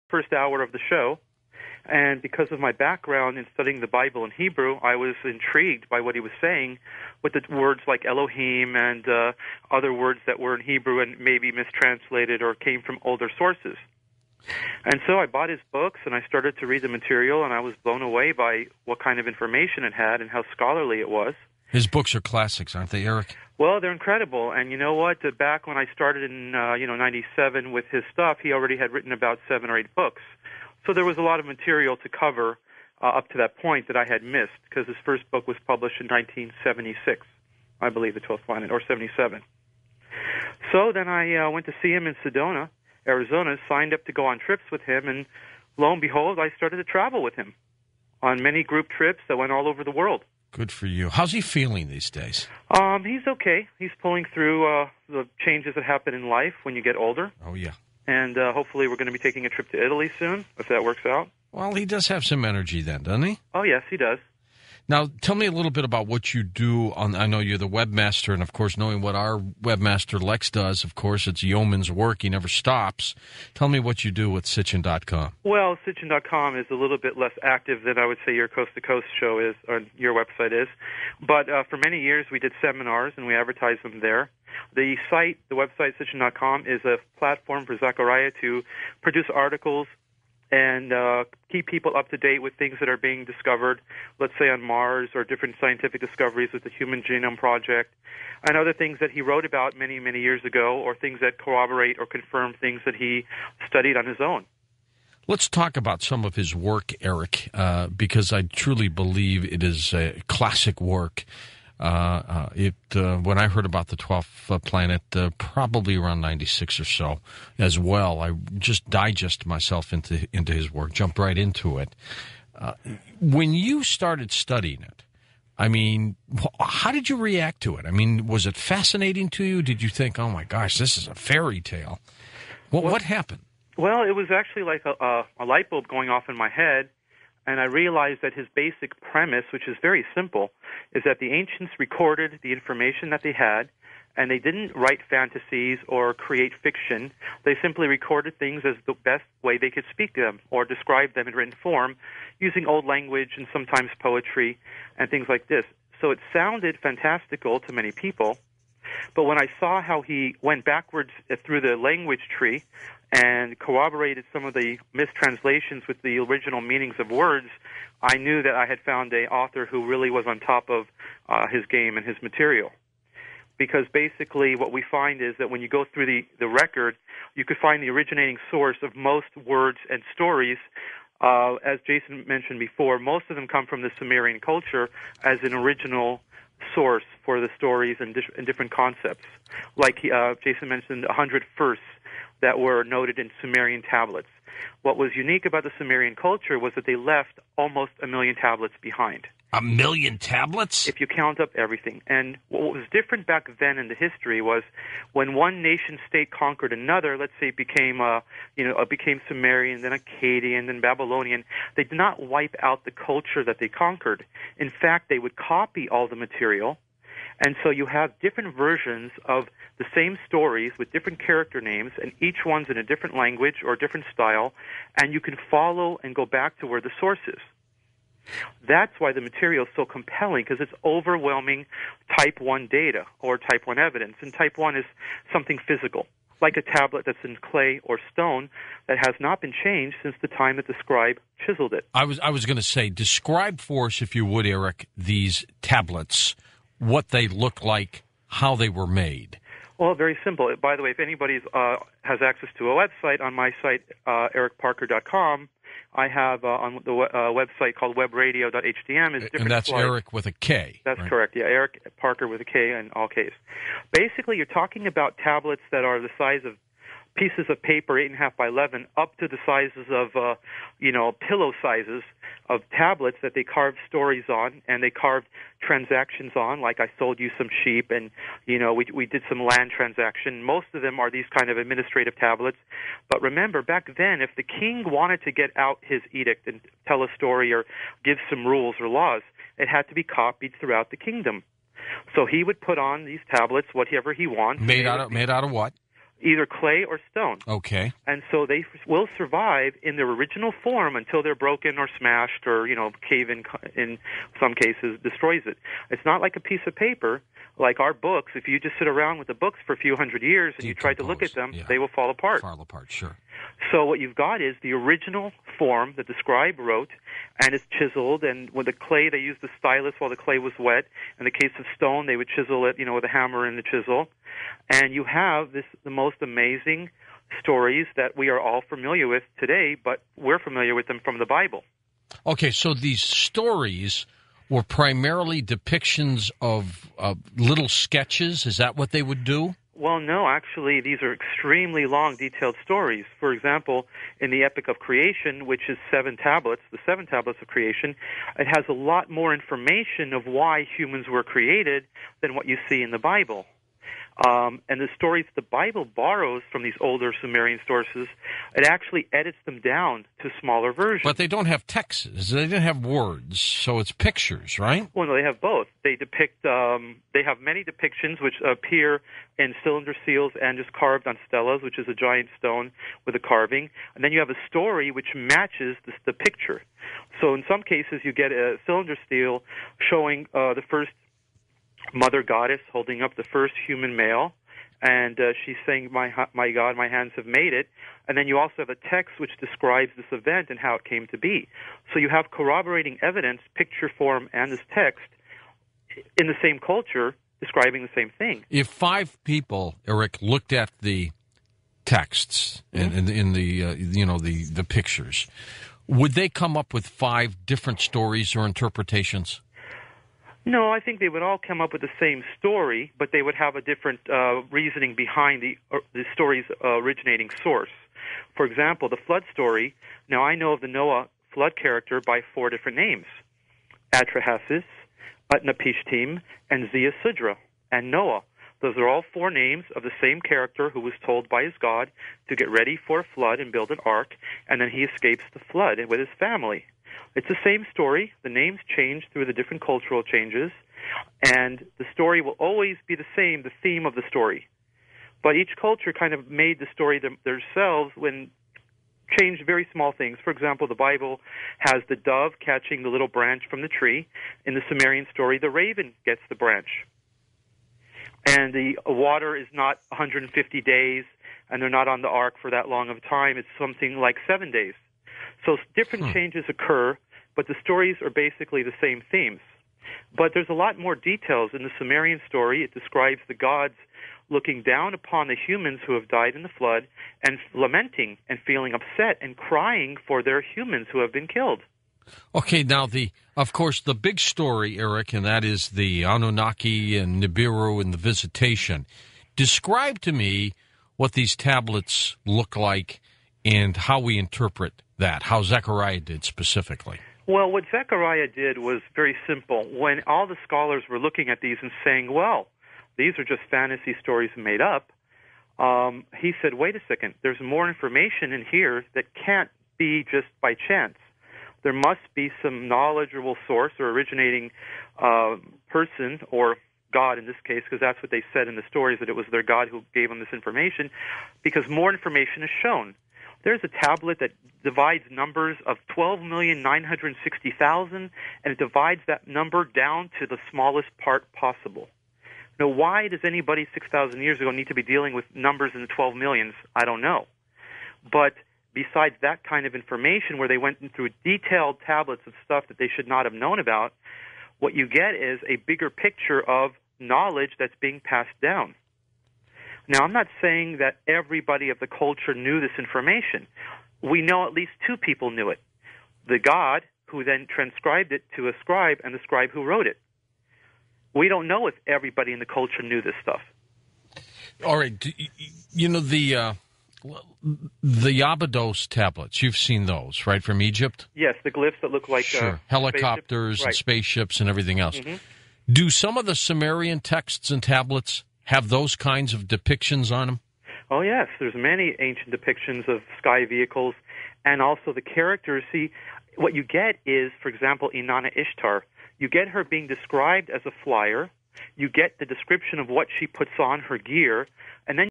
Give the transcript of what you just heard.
first hour of the show. And because of my background in studying the Bible in Hebrew, I was intrigued by what he was saying with the words like Elohim and other words that were in Hebrew and maybe mistranslated or came from older sources. And so I bought his books, and I started to read the material, and I was blown away by what kind of information it had and how scholarly it was. His books are classics, aren't they, Eric? Well, they're incredible. And you know what? Back when I started in 97 with his stuff, he already had written about 7 or 8 books. So there was a lot of material to cover up to that point that I had missed, because his first book was published in 1976, I believe, The 12th Planet, or 77. So then I went to see him in Sedona, Arizona, signed up to go on trips with him, and lo and behold, I started to travel with him on many group trips that went all over the world. Good for you. How's he feeling these days? He's okay. He's pulling through the changes that happen in life when you get older. Oh, yeah. And hopefully we're going to be taking a trip to Italy soon, if that works out. Well, he does have some energy then, doesn't he? Oh, yes, he does. Now, tell me a little bit about what you do. I know you're the webmaster, and, of course, knowing what our webmaster Lex does, of course, it's yeoman's work. He never stops. Tell me what you do with Sitchin.com. Well, Sitchin.com is a little bit less active than I would say your Coast to Coast show is, or your website is. But for many years, we did seminars, and we advertised them there. The website, Sitchin.com, is a platform for Zachariah to produce articles and keep people up to date with things that are being discovered, let's say on Mars, or different scientific discoveries with the Human Genome Project, and other things that he wrote about many, many years ago, or things that corroborate or confirm things that he studied on his own. Let's talk about some of his work, Eric, because I truly believe it is a classic work. When I heard about the 12th planet, probably around 96 or so as well, I just digest myself into his work, jumped right into it. When you started studying it, I mean, how did you react to it? I mean, was it fascinating to you? Did you think, oh my gosh, this is a fairy tale? What happened? Well, it was actually like a light bulb going off in my head. And I realized that his basic premise, which is very simple, is that the ancients recorded the information that they had, and they didn't write fantasies or create fiction. They simply recorded things as the best way they could speak them or describe them in written form, using old language and sometimes poetry and things like this. So it sounded fantastical to many people, but when I saw how he went backwards through the language tree and corroborated some of the mistranslations with the original meanings of words, I knew that I had found an author who really was on top of his game and his material. Because basically what we find is that when you go through the record, you could find the originating source of most words and stories. As Jason mentioned before, most of them come from the Sumerian culture as an original source for the stories and different concepts. Like Jason mentioned, 100 firsts that were noted in Sumerian tablets. What was unique about the Sumerian culture was that they left almost 1 million tablets behind. 1 million tablets? If you count up everything. And what was different back then in the history was when one nation-state conquered another, let's say it became Sumerian, then Akkadian, then Babylonian, they did not wipe out the culture that they conquered. In fact, they would copy all the material. And so you have different versions of the same stories with different character names, and each one's in a different language or a different style, and you can follow and go back to where the source is. That's why the material is so compelling, because it's overwhelming type 1 data or type 1 evidence. And type 1 is something physical, like a tablet that's in clay or stone that has not been changed since the time that the scribe chiseled it. I was going to say, describe for us, if you would, Eric, these tablets, what they look like, how they were made. Well, very simple. By the way, if anybody has access to a website, on my site, ericparker.com, I have on the website called webradio.htm is different And that's slides. Eric with a K. That's right? correct, yeah, Eric Parker with a K in all Ks. Basically, you're talking about tablets that are the size of pieces of paper, 8.5 by 11, up to the sizes of, pillow sizes of tablets that they carved stories on, and they carved transactions on, like I sold you some sheep, and, we did some land transaction. Most of them are these kind of administrative tablets. But remember, back then, if the king wanted to get out his edict and tell a story or give some rules or laws, it had to be copied throughout the kingdom. So he would put on these tablets whatever he wants. Made out of what? either clay or stone. Okay. And so they will survive in their original form until they're broken or smashed or, cave in some cases, destroys it. It's not like a piece of paper, like our books. If you just sit around with the books for a few hundred years and you try to look at them, they will fall apart. Fall apart, sure. So what you've got is the original form that the scribe wrote, and it's chiseled, and with the clay, they used the stylus while the clay was wet. In the case of stone, they would chisel it, with a hammer and the chisel. And you have the most amazing stories that we are all familiar with today, but we're familiar with them from the Bible. Okay, so these stories were primarily depictions of little sketches. Is that what they would do? Well, no, actually, these are extremely long, detailed stories. For example, in the Epic of Creation, which is 7 tablets, the 7 tablets of creation, it has a lot more information of why humans were created than what you see in the Bible. And the stories the Bible borrows from these older Sumerian sources, it actually edits them down to smaller versions. But they don't have texts. They don't have words, so it's pictures, right? Well, no, they have both. They depict. They have many depictions which appear in cylinder seals and just carved on stelas, which is a giant stone with a carving. And then you have a story which matches the picture. So in some cases, you get a cylinder seal showing the first mother goddess holding up the first human male, and she's saying, my God, my hands have made it. And then you also have a text which describes this event and how it came to be. So you have corroborating evidence, picture form, and this text in the same culture describing the same thing. If 5 people, Eric, looked at the texts in the pictures, would they come up with 5 different stories or interpretations? No, I think they would all come up with the same story, but they would have a different reasoning behind the story's originating source. For example, the flood story, now I know of the Noah flood character by 4 different names: Atrahasis, Utnapishtim, and Ziasudra, and Noah. Those are all 4 names of the same character who was told by his God to get ready for a flood and build an ark, and then he escapes the flood with his family. It's the same story. The names change through the different cultural changes, and the story will always be the same, the theme of the story. But each culture kind of made the story themselves when changed very small things. For example, the Bible has the dove catching the little branch from the tree. In the Sumerian story, the raven gets the branch. And the water is not 150 days, and they're not on the ark for that long of a time. It's something like 7 days. So different changes occur, but the stories are basically the same themes. But there's a lot more details in the Sumerian story. It describes the gods looking down upon the humans who have died in the flood and lamenting and feeling upset and crying for their humans who have been killed. Okay, now, of course, the big story, Eric, and that is the Anunnaki and Nibiru and the visitation. Describe to me what these tablets look like and how we interpret that, how Zechariah did specifically. Well, what Zechariah did was very simple. When all the scholars were looking at these and saying, well, these are just fantasy stories made up, he said, wait a second, there's more information in here that can't be just by chance. There must be some knowledgeable source or originating person, or God in this case, because that's what they said in the stories, that it was their God who gave them this information, because more information is shown. There's a tablet that divides numbers of 12,960,000, and it divides that number down to the smallest part possible. Now, why does anybody 6,000 years ago need to be dealing with numbers in the 12 millions? I don't know. But besides that kind of information where they went through detailed tablets of stuff that they should not have known about, what you get is a bigger picture of knowledge that's being passed down. Now, I'm not saying that everybody of the culture knew this information. We know at least 2 people knew it. The God who then transcribed it to a scribe, and the scribe who wrote it. We don't know if everybody in the culture knew this stuff. All right. The Abydos tablets, you've seen those, right, from Egypt? Yes, the glyphs that look like helicopters and spaceships and everything else. Mm-hmm. Do some of the Sumerian texts and tablets have those kinds of depictions on them? Oh, yes. There's many ancient depictions of sky vehicles, and also the characters. See, what you get is, for example, Inanna Ishtar. You get her being described as a flyer. You get the description of what she puts on, her gear, and then